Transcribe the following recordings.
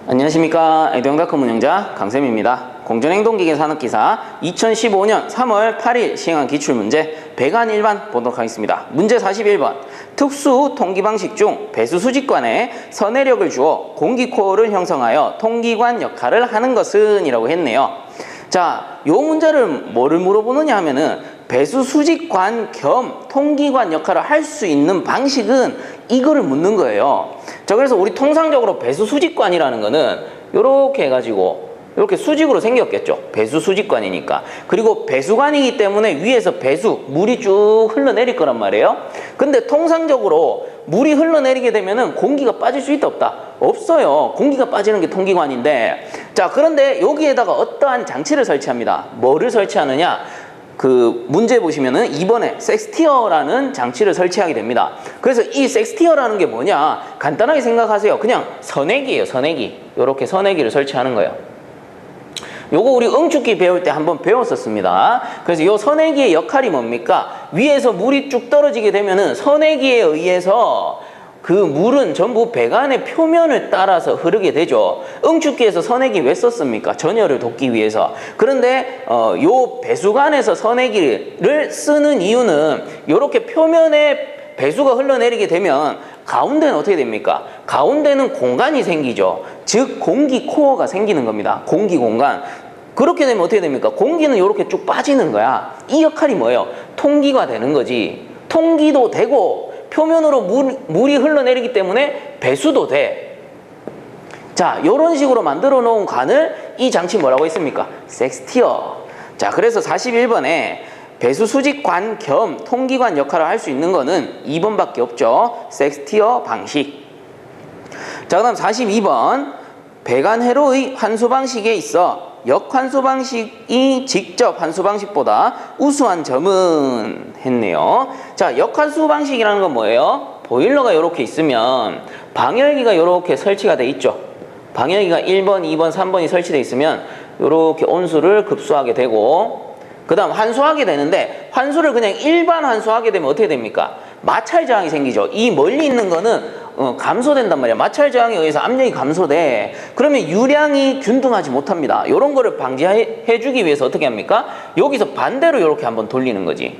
안녕하십니까. 에듀앙닷컴 운영자 강쌤입니다. 공전행동기계 산업기사 2015년 3월 8일 시행한 기출문제 배관 일반 보도록 하겠습니다. 문제 41번 특수 통기방식 중 배수 수직관에 선해력을 주어 공기코어를 형성하여 통기관 역할을 하는 것은 이라고 했네요. 자, 요 문제를 뭐를 물어보느냐 하면은 배수 수직관 겸 통기관 역할을 할 수 있는 방식은 이거를 묻는 거예요. 자, 그래서 우리 통상적으로 배수 수직관이라는 거는 요렇게 해가지고 이렇게 수직으로 생겼겠죠. 배수 수직관이니까. 그리고 배수관이기 때문에 위에서 배수, 물이 쭉 흘러내릴 거란 말이에요. 근데 통상적으로 물이 흘러내리게 되면은 공기가 빠질 수 있다 없다? 없어요. 공기가 빠지는 게 통기관인데, 자, 그런데 여기에다가 어떠한 장치를 설치합니다. 뭐를 설치하느냐? 그 문제 보시면은 2번에 섹스티어라는 장치를 설치하게 됩니다. 그래서 이 섹스티어라는 게 뭐냐? 간단하게 생각하세요. 그냥 선해기예요. 선해기. 이렇게 선해기를 설치하는 거예요. 요거 우리 응축기 배울 때 한번 배웠었습니다. 그래서 요 선해기의 역할이 뭡니까? 위에서 물이 쭉 떨어지게 되면은 선해기에 의해서 그 물은 전부 배관의 표면을 따라서 흐르게 되죠. 응축기에서 선해기 왜 썼습니까? 전열을 돕기 위해서. 그런데 요 배수관에서 선해기를 쓰는 이유는 요렇게 표면에 배수가 흘러내리게 되면 가운데는 어떻게 됩니까? 가운데는 공간이 생기죠. 즉 공기 코어가 생기는 겁니다. 공기 공간. 그렇게 되면 어떻게 됩니까? 공기는 이렇게 쭉 빠지는 거야. 이 역할이 뭐예요? 통기가 되는 거지. 통기도 되고 표면으로 물이 흘러내리기 때문에 배수도 돼. 자, 이런 식으로 만들어 놓은 관을 이 장치 뭐라고 했습니까? 섹스티어. 자, 그래서 41번에 배수 수직관 겸 통기관 역할을 할 수 있는 거는 2번밖에 없죠. 섹스티어 방식. 자, 그 다음 42번 배관 회로의 환수 방식에 있어 역환수 방식이 직접 환수 방식보다 우수한 점은 했네요. 자, 역환수 방식이라는 건 뭐예요? 보일러가 이렇게 있으면 방열기가 이렇게 설치가 돼 있죠. 방열기가 1번, 2번, 3번이 설치되어 있으면 이렇게 온수를 급수하게 되고, 그 다음 환수하게 되는데, 환수를 그냥 일반 환수하게 되면 어떻게 됩니까? 마찰 저항이 생기죠. 이 멀리 있는 거는 감소된단 말이야. 마찰 저항에 의해서 압력이 감소돼. 그러면 유량이 균등하지 못합니다. 이런 거를 방지해 주기 위해서 어떻게 합니까? 여기서 반대로 이렇게 한번 돌리는 거지.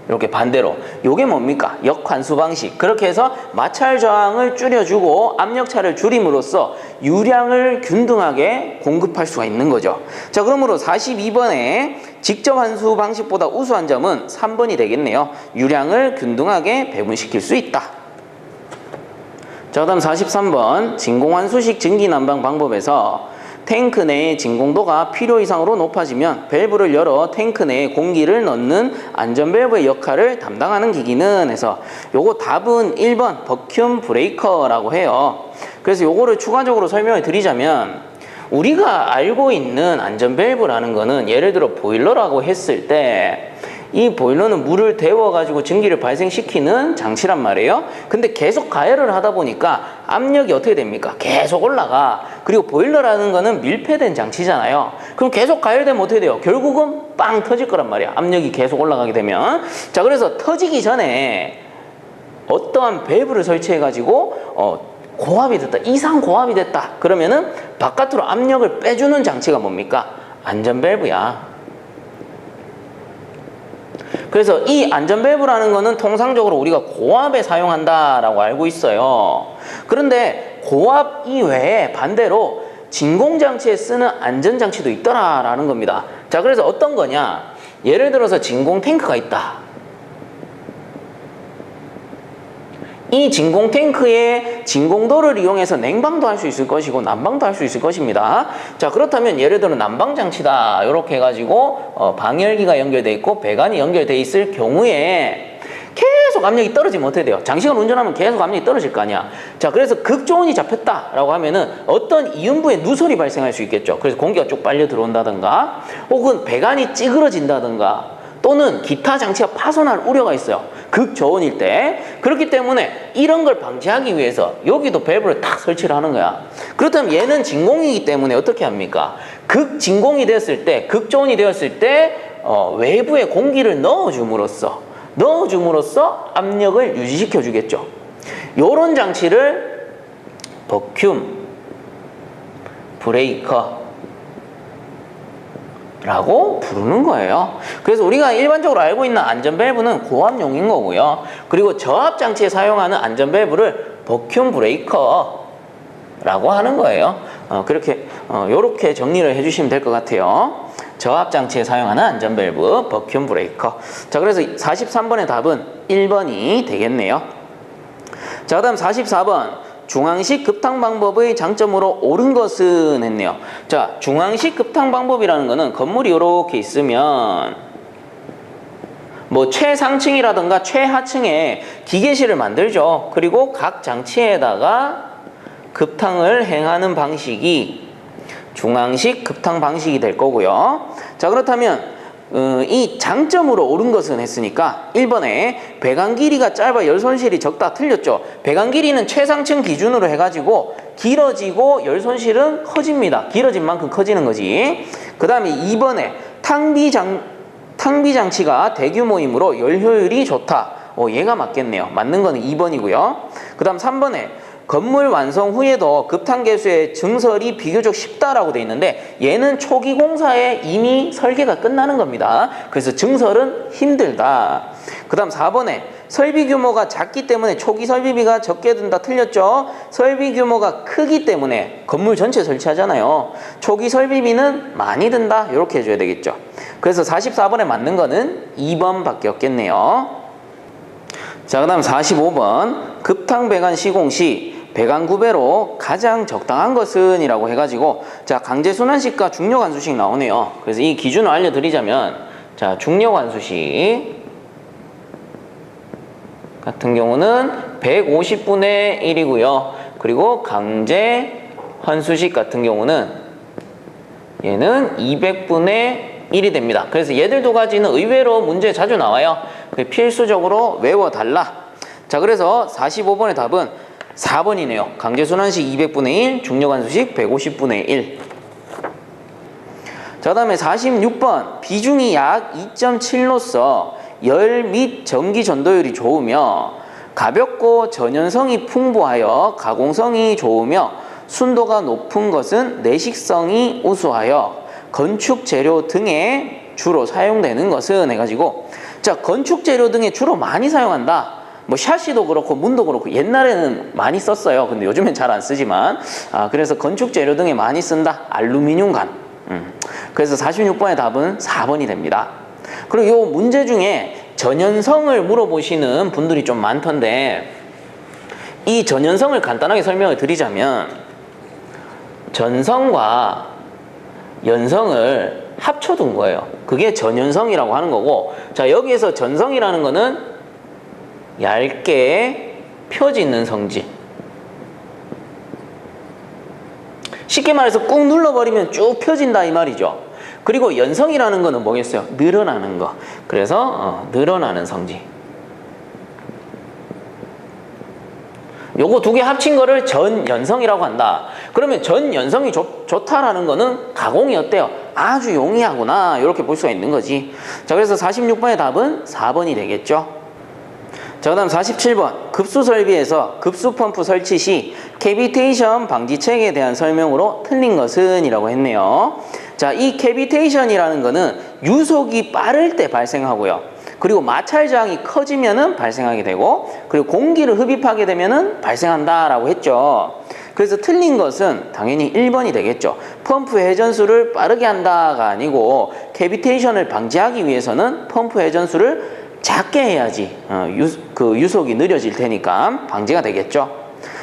이렇게 반대로. 요게 뭡니까? 역환수 방식. 그렇게 해서 마찰 저항을 줄여주고 압력차를 줄임으로써 유량을 균등하게 공급할 수가 있는 거죠. 자, 그러므로 42번에 직접 환수 방식보다 우수한 점은 3번이 되겠네요. 유량을 균등하게 배분시킬 수 있다. 자, 그 다음 43번 진공환수식 증기난방 방법에서 탱크 내의 진공도가 필요 이상으로 높아지면 밸브를 열어 탱크 내에 공기를 넣는 안전밸브의 역할을 담당하는 기기는 해서 요거 답은 1번 버큐움 브레이커라고 해요. 그래서 요거를 추가적으로 설명을 드리자면 우리가 알고 있는 안전밸브라는 거는 예를 들어 보일러라고 했을 때 이 보일러는 물을 데워가지고 증기를 발생시키는 장치란 말이에요. 근데 계속 가열을 하다 보니까 압력이 어떻게 됩니까? 계속 올라가. 그리고 보일러라는 거는 밀폐된 장치잖아요. 그럼 계속 가열되면 어떻게 돼요? 결국은 빵 터질 거란 말이야. 압력이 계속 올라가게 되면. 자, 그래서 터지기 전에 어떠한 밸브를 설치해가지고 고압이 됐다. 이상 고압이 됐다. 그러면은 바깥으로 압력을 빼주는 장치가 뭡니까? 안전밸브야. 그래서 이 안전밸브라는 거는 통상적으로 우리가 고압에 사용한다라고 알고 있어요. 그런데 고압 이외에 반대로 진공장치에 쓰는 안전장치도 있더라라는 겁니다. 자, 그래서 어떤 거냐? 예를 들어서 진공탱크가 있다. 이 진공탱크의 진공도를 이용해서 냉방도 할 수 있을 것이고 난방도 할 수 있을 것입니다. 자, 그렇다면 예를 들어 난방장치다 이렇게 해가지고 방열기가 연결돼 있고 배관이 연결돼 있을 경우에 계속 압력이 떨어지면 어떻게 돼요? 장시간 운전하면 계속 압력이 떨어질 거 아니야. 자, 그래서 극저온이 잡혔다라고 하면은 어떤 이음부에 누설이 발생할 수 있겠죠. 그래서 공기가 쭉 빨려 들어온다든가 혹은 배관이 찌그러진다든가 또는 기타 장치가 파손할 우려가 있어요. 극저온일 때. 그렇기 때문에 이런 걸 방지하기 위해서 여기도 밸브를 탁 설치를 하는 거야. 그렇다면 얘는 진공이기 때문에 어떻게 합니까? 극진공이 되었을 때, 극저온이 되었을 때 외부에 공기를 넣어줌으로써 압력을 유지시켜 주겠죠. 요런 장치를 버큐움 브레이커 라고 부르는 거예요. 그래서 우리가 일반적으로 알고 있는 안전밸브는 고압용인 거고요. 그리고 저압장치에 사용하는 안전밸브를 버큐um 브레이커 라고 하는 거예요. 요렇게 정리를 해주시면 될 것 같아요. 저압장치에 사용하는 안전밸브 버큐um 브레이커. 자, 그래서 43번의 답은 1번이 되겠네요. 자, 그 다음 44번 중앙식 급탕 방법의 장점으로 옳은 것은 했네요. 자, 중앙식 급탕 방법이라는 거는 건물이 이렇게 있으면 뭐 최상층이라든가 최하층에 기계실을 만들죠. 그리고 각 장치에다가 급탕을 행하는 방식이 중앙식 급탕 방식이 될 거고요. 자, 그렇다면 이 장점으로 옳은 것은 했으니까 1번에 배관 길이가 짧아 열 손실이 적다 틀렸죠. 배관 길이는 최상층 기준으로 해가지고 길어지고 열 손실은 커집니다. 길어진 만큼 커지는 거지. 그 다음에 2번에 탕비 장치가 대규모이므로 열 효율이 좋다. 얘가 맞겠네요. 맞는 거는 2번이고요. 그 다음 3번에 건물 완성 후에도 급탕 개수의 증설이 비교적 쉽다라고 돼 있는데 얘는 초기 공사에 이미 설계가 끝나는 겁니다. 그래서 증설은 힘들다. 그 다음 4번에 설비 규모가 작기 때문에 초기 설비비가 적게 든다 틀렸죠. 설비 규모가 크기 때문에 건물 전체 설치하잖아요. 초기 설비비는 많이 든다. 이렇게 해줘야 되겠죠. 그래서 44번에 맞는 거는 2번밖에 없겠네요. 자, 그 다음 45번 급탕 배관 시공 시 배관 구배로 가장 적당한 것은 이라고 해가지고 자, 강제순환식과 중력환수식 나오네요. 그래서 이 기준을 알려드리자면 자, 중력환수식 같은 경우는 150분의 1이고요. 그리고 강제환수식 같은 경우는 얘는 200분의 1이 됩니다. 그래서 얘들 두 가지는 의외로 문제에 자주 나와요. 필수적으로 외워달라. 자, 그래서 45번의 답은 4번이네요. 강제순환식 200분의 1, 중력환수식 150분의 1. 자, 그 다음에 46번 비중이 약 2.7로서 열 및 전기 전도율이 좋으며 가볍고 전연성이 풍부하여 가공성이 좋으며 순도가 높은 것은 내식성이 우수하여 건축 재료 등에 주로 사용되는 것은 해가지고 자, 건축 재료 등에 주로 많이 사용한다. 뭐 샤시도 그렇고 문도 그렇고 옛날에는 많이 썼어요. 근데 요즘엔 잘 안 쓰지만 그래서 건축 재료 등에 많이 쓴다. 알루미늄관. 그래서 46번의 답은 4번이 됩니다. 그리고 요 문제 중에 전연성을 물어보시는 분들이 좀 많던데 이 전연성을 간단하게 설명을 드리자면 전성과 연성을 합쳐둔 거예요. 그게 전연성이라고 하는 거고 자, 여기에서 전성이라는 거는 얇게 펴지는 성질. 쉽게 말해서 꾹 눌러버리면 쭉 펴진다 이 말이죠. 그리고 연성이라는 거는 뭐겠어요? 늘어나는 거. 그래서 늘어나는 성질. 요거 두 개 합친 거를 전연성이라고 한다. 그러면 전연성이 좋다라는 거는 가공이 어때요? 아주 용이하구나. 이렇게 볼 수가 있는 거지. 자, 그래서 46번의 답은 4번이 되겠죠. 자, 그 다음 47번 급수 설비에서 급수 펌프 설치 시 캐비테이션 방지책에 대한 설명으로 틀린 것은 이라고 했네요. 자, 이 캐비테이션이라는 거는 유속이 빠를 때 발생하고요. 그리고 마찰 저항이 커지면은 발생하게 되고 그리고 공기를 흡입하게 되면은 발생한다라고 했죠. 그래서 틀린 것은 당연히 1번이 되겠죠. 펌프 회전수를 빠르게 한다가 아니고 캐비테이션을 방지하기 위해서는 펌프 회전수를 작게 해야지 유속이 느려질 테니까 방지가 되겠죠.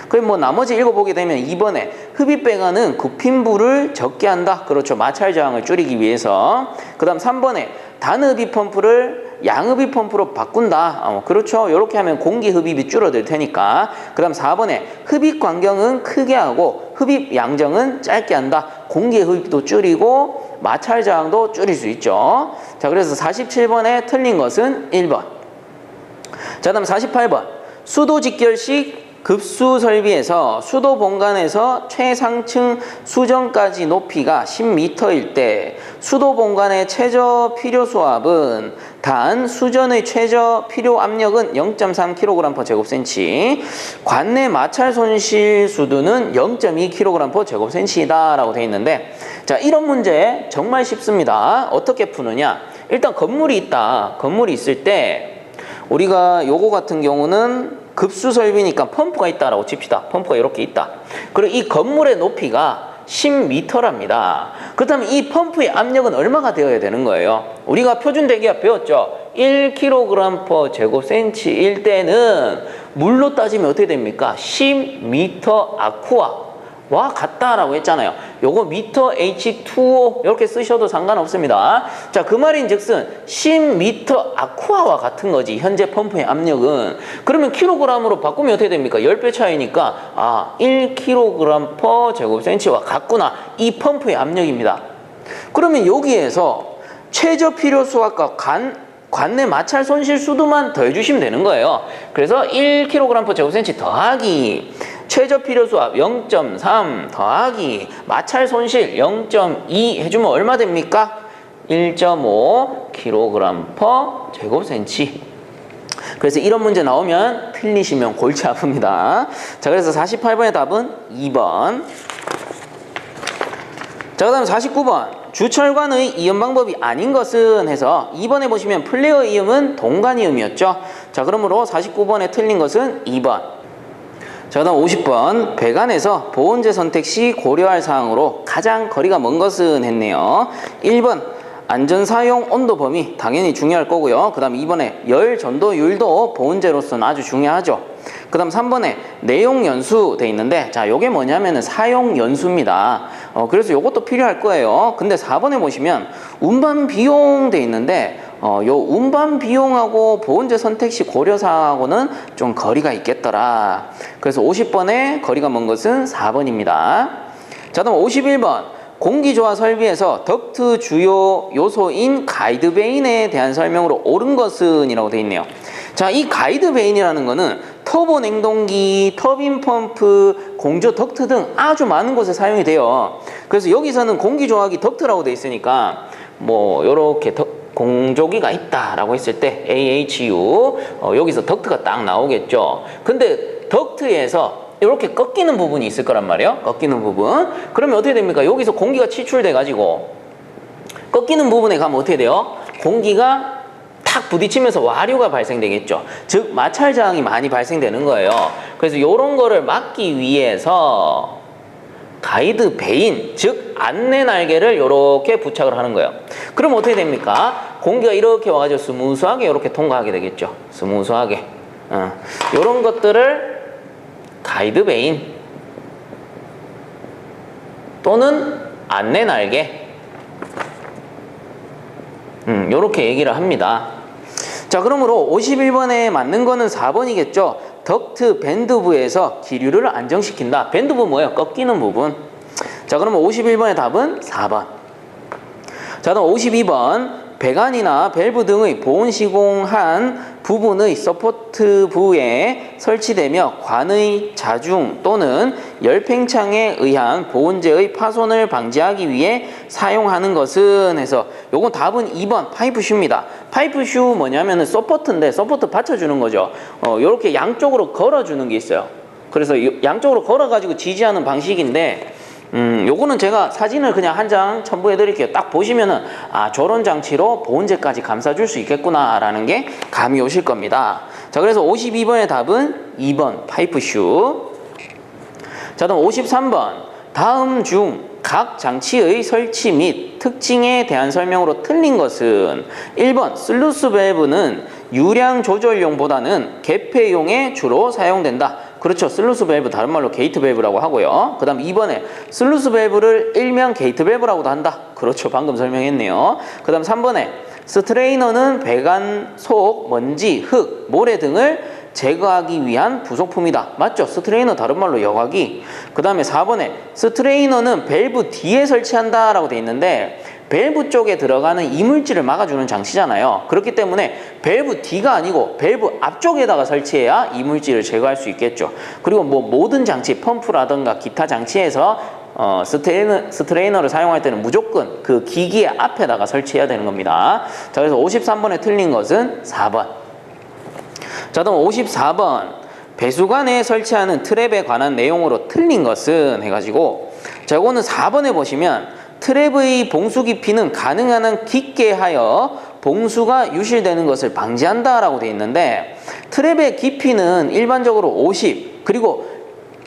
그럼 뭐 나머지 읽어보게 되면 2번에 흡입 배관은 굽힌 불을 적게 한다. 그렇죠. 마찰 저항을 줄이기 위해서. 그 다음 3번에 단흡입 펌프를 양흡입 펌프로 바꾼다. 그렇죠. 이렇게 하면 공기 흡입이 줄어들 테니까. 그 다음 4번에 흡입 간격은 크게 하고 흡입 양정은 짧게 한다. 공기 흡입도 줄이고 마찰 저항도 줄일 수 있죠. 자, 그래서 47번에 틀린 것은 1번. 자, 다음 48번. 수도 직결식 급수 설비에서 수도 본관에서 최상층 수정까지 높이가 10m일 때 수도 공간의 최저 필요 수압은 단 수전의 최저 필요 압력은 0.3kg/제곱cm, 관내 마찰 손실 수두는 0.2kg/제곱cm이다 라고 되어 있는데, 자, 이런 문제 정말 쉽습니다. 어떻게 푸느냐? 일단 건물이 있다. 건물이 있을 때 우리가 요거 같은 경우는 급수 설비니까 펌프가 있다라고 칩시다. 펌프가 이렇게 있다. 그리고 이 건물의 높이가 10m랍니다. 그렇다면 이 펌프의 압력은 얼마가 되어야 되는 거예요? 우리가 표준 대기압 배웠죠? 1kg/제곱cm일 때는 물로 따지면 어떻게 됩니까? 10m 아쿠아와 같다라고 했잖아요. 요거 미터 H2O 이렇게 쓰셔도 상관없습니다. 자, 그 말인즉슨 10m 아쿠아와 같은 거지, 현재 펌프의 압력은. 그러면 킬로그램으로 바꾸면 어떻게 됩니까? 10배 차이니까 1kg/제곱cm와 같구나. 이 펌프의 압력입니다. 그러면 여기에서 최저 필요 수압과 관내 마찰 손실 수두만 더해주시면 되는 거예요. 그래서 1kg/제곱cm 더하기 최저 필요 수압 0.3 더하기 마찰 손실 0.2 해주면 얼마 됩니까? 1.5kg/제곱cm. 그래서 이런 문제 나오면 틀리시면 골치 아픕니다. 자, 그래서 48번의 답은 2번. 자, 그 다음 49번. 주철관의 이음 방법이 아닌 것은 해서 2번에 보시면 플레어 이음은 동간 이음이었죠. 자, 그러므로 49번에 틀린 것은 2번. 자, 그다음 50번. 배관에서 보온재 선택 시 고려할 사항으로 가장 거리가 먼 것은 했네요. 1번 안전사용 온도 범위 당연히 중요할 거고요. 그 다음 2번에 열 전도율도 보온재로서는 아주 중요하죠. 그 다음 3번에 내용 연수 돼 있는데, 자, 요게 뭐냐면은 사용 연수입니다. 그래서 요것도 필요할 거예요. 근데 4번에 보시면 운반 비용 돼 있는데, 요 운반 비용하고 보온재 선택 시 고려사항하고는 좀 거리가 있겠더라. 그래서 50번에 거리가 먼 것은 4번입니다. 자, 그럼 51번. 공기조화 설비에서 덕트 주요 요소인 가이드베인에 대한 설명으로 옳은 것은 이라고 되어 있네요. 자, 이 가이드베인이라는 거는 터보 냉동기, 터빈 펌프, 공조 덕트 등 아주 많은 곳에 사용이 돼요. 그래서 여기서는 공기조화기 덕트라고 되어 있으니까 뭐 요렇게 공조기가 있다라고 했을 때 AHU, 여기서 덕트가 딱 나오겠죠. 근데 덕트에서 이렇게 꺾이는 부분이 있을 거란 말이에요. 꺾이는 부분. 그러면 어떻게 됩니까? 여기서 공기가 치출돼 가지고 꺾이는 부분에 가면 어떻게 돼요? 공기가 탁 부딪히면서 와류가 발생되겠죠. 즉 마찰 저항이 많이 발생되는 거예요. 그래서 이런 거를 막기 위해서 가이드 베인, 즉 안내 날개를 이렇게 부착을 하는 거예요. 그럼 어떻게 됩니까? 공기가 이렇게 와가지고 스무스하게 이렇게 통과하게 되겠죠. 스무스하게. 이런 것들을 가이드 베인 또는 안내 날개, 요렇게 얘기를 합니다. 자, 그러므로 51번에 맞는 거는 4번이겠죠. 덕트 밴드부에서 기류를 안정시킨다. 밴드부 뭐예요? 꺾이는 부분. 자, 그러면 51번의 답은 4번. 자, 그럼 52번. 배관이나 밸브 등의 보온 시공한 부분의 서포트부에 설치되며 관의 자중 또는 열팽창에 의한 보온재의 파손을 방지하기 위해 사용하는 것은 해서 요건 답은 2번 파이프슈입니다. 파이프슈 뭐냐면은 서포트인데 서포트 받쳐주는 거죠. 요렇게 양쪽으로 걸어주는 게 있어요. 그래서 양쪽으로 걸어가지고 지지하는 방식인데, 요거는 제가 사진을 그냥 한 장 첨부해 드릴게요. 딱 보시면은 저런 장치로 보온재까지 감싸줄 수 있겠구나 라는 게 감이 오실 겁니다. 자, 그래서 52번의 답은 2번 파이프슈. 자, 그럼 53번. 다음 중 각 장치의 설치 및 특징에 대한 설명으로 틀린 것은 1번 슬루스 밸브는 유량 조절용보다는 개폐용에 주로 사용된다. 그렇죠. 슬루스 밸브 다른 말로 게이트 밸브라고 하고요. 그 다음 2번에 슬루스 밸브를 일명 게이트 밸브라고도 한다. 그렇죠. 방금 설명했네요. 그 다음 3번에 스트레이너는 배관 속 먼지, 흙, 모래 등을 제거하기 위한 부속품이다. 맞죠? 스트레이너 다른 말로 여과기. 그 다음에 4번에 스트레이너는 밸브 뒤에 설치한다 라고 돼 있는데, 밸브 쪽에 들어가는 이물질을 막아주는 장치잖아요. 그렇기 때문에 밸브 뒤가 아니고 밸브 앞쪽에다가 설치해야 이물질을 제거할 수 있겠죠. 그리고 뭐 모든 장치, 펌프라든가 기타 장치에서 스트레이너를 사용할 때는 무조건 그 기기의 앞에다가 설치해야 되는 겁니다. 자, 그래서 53번에 틀린 것은 4번. 자, 그럼 54번. 배수관에 설치하는 트랩에 관한 내용으로 틀린 것은 해가지고, 자, 이거는 4번에 보시면 트랩의 봉수 깊이는 가능한 한 깊게 하여 봉수가 유실되는 것을 방지한다 라고 되어 있는데, 트랩의 깊이는 일반적으로 50, 그리고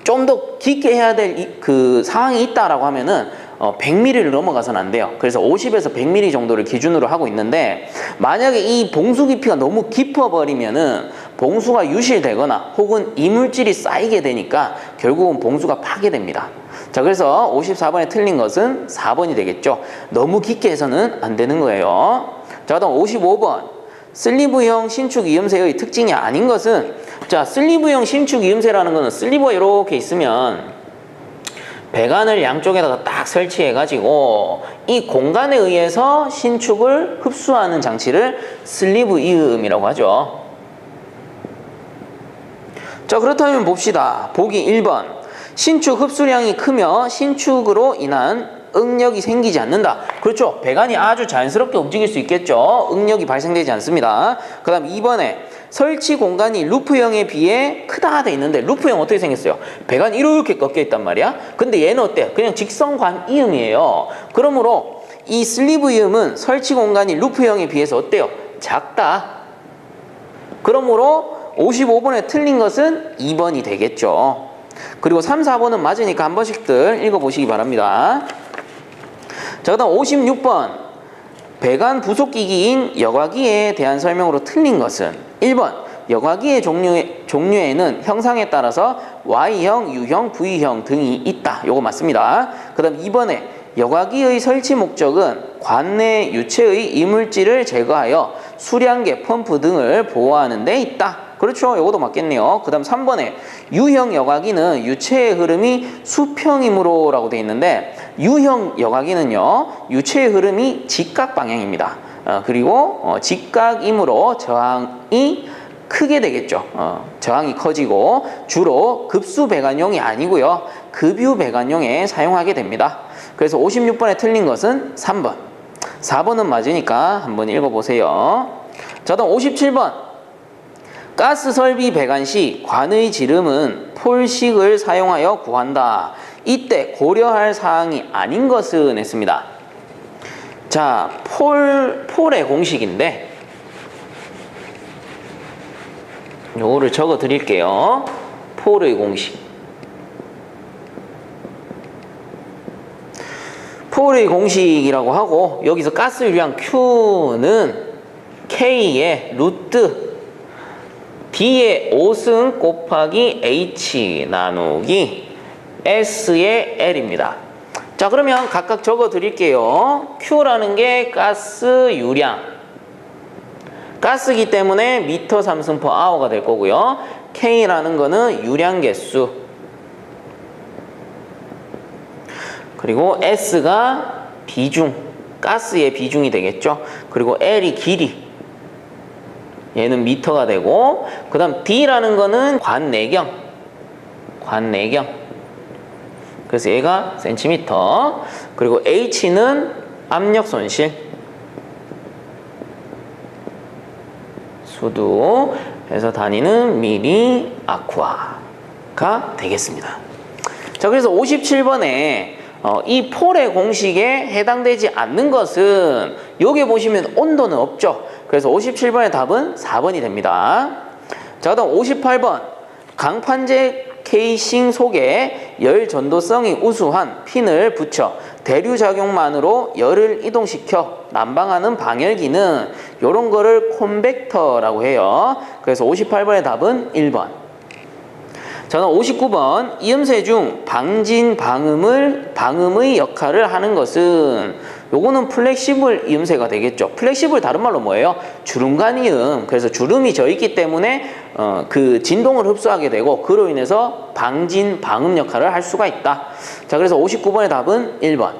좀 더 깊게 해야 될 그 상황이 있다라고 하면은 100mm를 넘어가서는 안 돼요. 그래서 50에서 100mm 정도를 기준으로 하고 있는데, 만약에 이 봉수 깊이가 너무 깊어 버리면은 봉수가 유실되거나 혹은 이물질이 쌓이게 되니까 결국은 봉수가 파괴됩니다. 자, 그래서 54번에 틀린 것은 4번이 되겠죠. 너무 깊게 해서는 안 되는 거예요. 자, 그다음 55번. 슬리브형 신축 이음새의 특징이 아닌 것은, 자, 슬리브형 신축 이음새라는 거는 슬리브가 이렇게 있으면 배관을 양쪽에다가 딱 설치해 가지고 이 공간에 의해서 신축을 흡수하는 장치를 슬리브 이음이라고 하죠. 자, 그렇다면 봅시다. 보기 1번. 신축 흡수량이 크며 신축으로 인한 응력이 생기지 않는다. 그렇죠. 배관이 아주 자연스럽게 움직일 수 있겠죠. 응력이 발생되지 않습니다. 그 다음 2번에 설치 공간이 루프형에 비해 크다 돼 있는데, 루프형 어떻게 생겼어요? 배관이 이렇게 꺾여 있단 말이야. 근데 얘는 어때요? 그냥 직선관 이음이에요. 그러므로 이 슬리브 이음은 설치 공간이 루프형에 비해서 어때요? 작다. 그러므로 55번에 틀린 것은 2번이 되겠죠. 그리고 3, 4번은 맞으니까 한 번씩들 읽어보시기 바랍니다. 자, 그 다음 56번. 배관 부속기기인 여과기에 대한 설명으로 틀린 것은 1번. 여과기의 종류에는 형상에 따라서 Y형, U형, V형 등이 있다. 요거 맞습니다. 그 다음 2번에 여과기의 설치 목적은 관내 유체의 이물질을 제거하여 수량계, 펌프 등을 보호하는 데 있다. 그렇죠. 요것도 맞겠네요. 그 다음 3번에 U형 여과기는 유체의 흐름이 수평이므로 라고 되어 있는데, U형 여과기는요, 유체의 흐름이 직각 방향입니다. 그리고 직각이므로 저항이 크게 되겠죠. 저항이 커지고 주로 급수 배관용이 아니고요, 급유 배관용에 사용하게 됩니다. 그래서 56번에 틀린 것은 3번. 4번은 맞으니까 한번 읽어보세요. 자, 다음 57번. 가스 설비 배관 시 관의 지름은 폴식을 사용하여 구한다. 이때 고려할 사항이 아닌 것은 했습니다. 자, 폴의 공식인데 요거를 적어 드릴게요. 폴의 공식. 폴의 공식이라고 하고, 여기서 가스 유량 Q는 K의 루트 D의 5승 곱하기 H 나누기 S의 L입니다. 자, 그러면 각각 적어 드릴게요. Q라는 게 가스 유량, 가스기 때문에 미터 3승 per hour가 될 거고요. K라는 거는 유량 개수, 그리고 S가 비중, 가스의 비중이 되겠죠. 그리고 L이 길이, 얘는 미터가 되고, 그 다음 D라는 거는 관내경. 그래서 얘가 센티미터. 그리고 H는 압력 손실, 수도. 해서 단위는 미리 아쿠아가 되겠습니다. 자, 그래서 57번에 이 폴의 공식에 해당되지 않는 것은, 여기 보시면 온도는 없죠. 그래서 57번의 답은 4번이 됩니다. 자, 그다음 58번. 강판재 케이싱 속에 열 전도성이 우수한 핀을 붙여 대류작용만으로 열을 이동시켜 난방하는 방열기는 이런 거를 콘벡터라고 해요. 그래서 58번의 답은 1번. 자, 59번. 이음새 중 방진 방음의 역할을 하는 것은, 요거는 플렉시블 이음새가 되겠죠. 플렉시블 다른 말로 뭐예요? 주름간 이음. 그래서 주름이 져 있기 때문에 그 진동을 흡수하게 되고, 그로 인해서 방진 방음 역할을 할 수가 있다. 자, 그래서 59번의 답은 1번.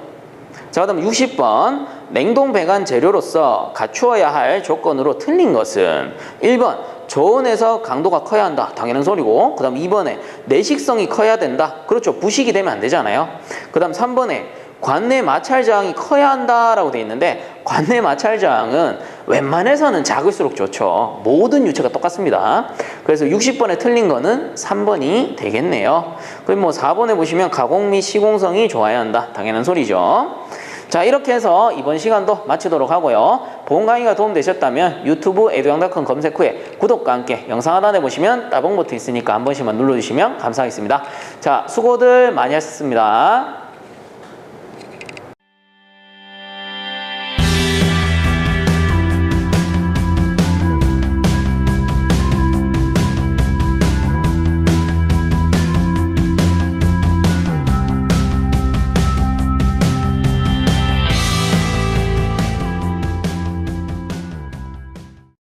자, 그다음 60번. 냉동 배관 재료로서 갖추어야 할 조건으로 틀린 것은 1번. 저온에서 강도가 커야 한다. 당연한 소리고. 그 다음 2번에 내식성이 커야 된다. 그렇죠. 부식이 되면 안 되잖아요. 그 다음 3번에 관내 마찰 저항이 커야 한다라고 돼 있는데 관내 마찰 저항은 웬만해서는 작을수록 좋죠. 모든 유체가 똑같습니다. 그래서 60번에 틀린 거는 3번이 되겠네요. 그리고 뭐 4번에 보시면 가공 및 시공성이 좋아야 한다. 당연한 소리죠. 자, 이렇게 해서 이번 시간도 마치도록 하고요. 본 강의가 도움되셨다면 유튜브 에듀앙닷컴 검색 후에 구독과 함께 영상 하단에 보시면 따봉 버튼 있으니까 한 번씩만 눌러주시면 감사하겠습니다. 자, 수고들 많이 하셨습니다.